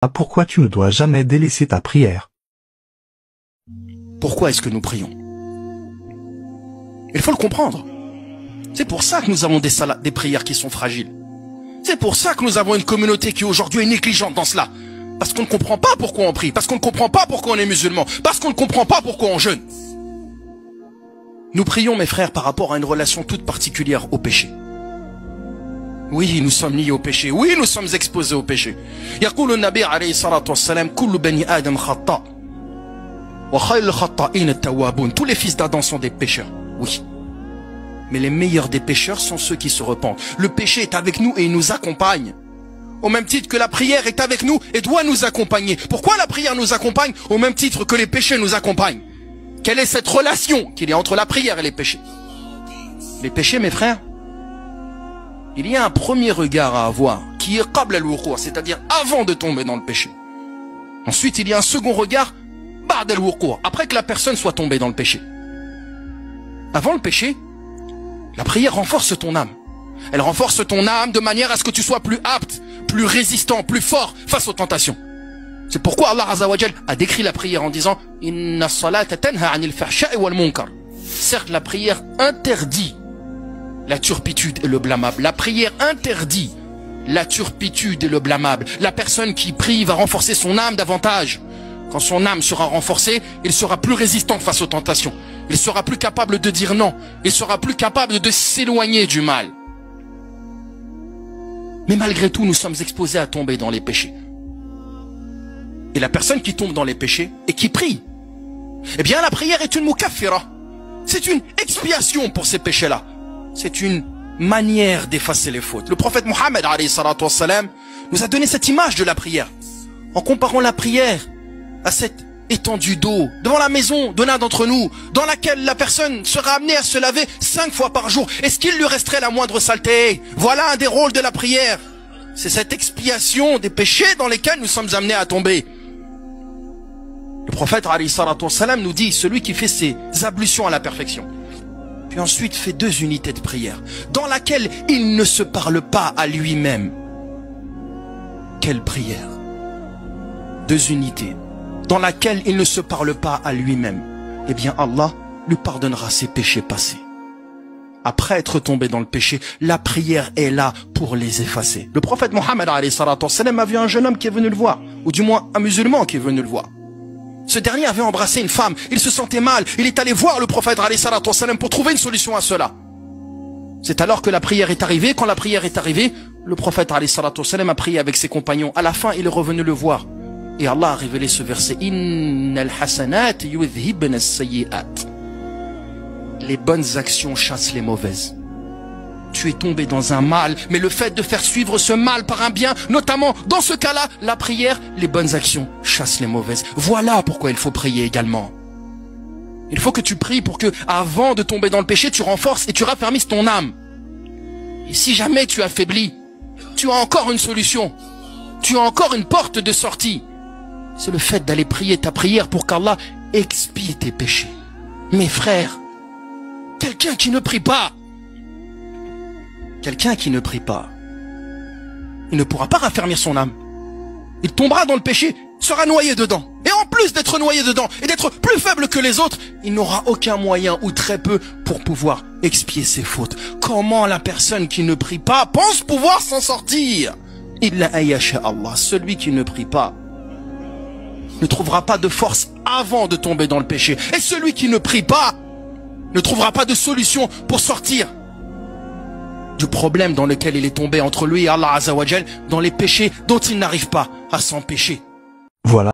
Pourquoi tu ne dois jamais délaisser ta prière? Pourquoi est-ce que nous prions? Il faut le comprendre. C'est pour ça que nous avons des prières qui sont fragiles. C'est pour ça que nous avons une communauté qui aujourd'hui est négligente dans cela. Parce qu'on ne comprend pas pourquoi on prie, parce qu'on ne comprend pas pourquoi on est musulman, parce qu'on ne comprend pas pourquoi on jeûne. Nous prions, mes frères, par rapport à une relation toute particulière au péché. Oui, nous sommes liés au péché. Oui, nous sommes exposés au péché. يقول النبي عليه الصلاة والسلام كل بني آدم خطاء وخير الخطائين التوابون. Tous les fils d'Adam sont des pécheurs. Oui. Mais les meilleurs des pécheurs sont ceux qui se repentent. Le péché est avec nous et il nous accompagne. Au même titre que la prière est avec nous et doit nous accompagner. Pourquoi la prière nous accompagne au même titre que les péchés nous accompagnent? Quelle est cette relation qu'il y a entre la prière et les péchés? Les péchés, mes frères, il y a un premier regard à avoir qui est qabla al-wuqu', c'est-à-dire avant de tomber dans le péché. Ensuite, il y a un second regard ba'da al-wuqu', après que la personne soit tombée dans le péché. Avant le péché, la prière renforce ton âme. Elle renforce ton âme de manière à ce que tu sois plus apte, plus résistant, plus fort face aux tentations. C'est pourquoi Allah Azza wa Jal a décrit la prière en disant Inna as-salata tanha 'anil fahsha'i wal munkar. Certes, la prière interdit la turpitude et le blâmable. La prière interdit la turpitude et le blâmable. La personne qui prie va renforcer son âme davantage. Quand son âme sera renforcée, il sera plus résistant face aux tentations. Il sera plus capable de dire non. Il sera plus capable de s'éloigner du mal. Mais malgré tout, nous sommes exposés à tomber dans les péchés. Et la personne qui tombe dans les péchés et qui prie, eh bien la prière est une mukaffira. C'est une expiation pour ces péchés-là. C'est une manière d'effacer les fautes. Le prophète Mohammed alayhi salatu wassalam nous a donné cette image de la prière. En comparant la prière à cette étendue d'eau devant la maison de l'un d'entre nous, dans laquelle la personne sera amenée à se laver 5 fois par jour. Est-ce qu'il lui resterait la moindre saleté? Voilà un des rôles de la prière. C'est cette expiation des péchés dans lesquels nous sommes amenés à tomber. Le prophète alayhi salatu wassalam nous dit, celui qui fait ses ablutions à la perfection, puis ensuite fait 2 unités de prière, dans laquelle il ne se parle pas à lui-même. Quelle prière? 2 unités, dans laquelle il ne se parle pas à lui-même. Eh bien Allah lui pardonnera ses péchés passés. Après être tombé dans le péché, la prière est là pour les effacer. Le prophète Mohammed alayhi salatu wassalam a vu un jeune homme qui est venu le voir, ou du moins un musulman qui est venu le voir. Ce dernier avait embrassé une femme, il se sentait mal, il est allé voir le prophète alayhi salatu wassalam pour trouver une solution à cela. C'est alors que la prière est arrivée. Quand la prière est arrivée, le prophète alayhi salatu wassalam a prié avec ses compagnons. À la fin, il est revenu le voir. Et Allah a révélé ce verset. Innal hasanat yudhibna as-sayyi'at. Les bonnes actions chassent les mauvaises. Tu es tombé dans un mal, mais le fait de faire suivre ce mal par un bien, notamment dans ce cas-là, la prière, les bonnes actions chassent les mauvaises. Voilà pourquoi il faut prier également. Il faut que tu pries pour que, avant de tomber dans le péché, tu renforces et tu raffermisses ton âme. Et si jamais tu affaiblis, tu as encore une solution. Tu as encore une porte de sortie. C'est le fait d'aller prier ta prière pour qu'Allah expie tes péchés. Mes frères, quelqu'un qui ne prie pas, il ne pourra pas raffermir son âme. Il tombera dans le péché, sera noyé dedans. Et en plus d'être noyé dedans et d'être plus faible que les autres, il n'aura aucun moyen ou très peu pour pouvoir expier ses fautes. Comment la personne qui ne prie pas pense pouvoir s'en sortir? Illa ayasha Allah, celui qui ne prie pas ne trouvera pas de force avant de tomber dans le péché. Et celui qui ne prie pas ne trouvera pas de solution pour sortir du problème dans lequel il est tombé entre lui et Allah Azza wa Jal, dans les péchés dont il n'arrive pas à s'empêcher. Voilà.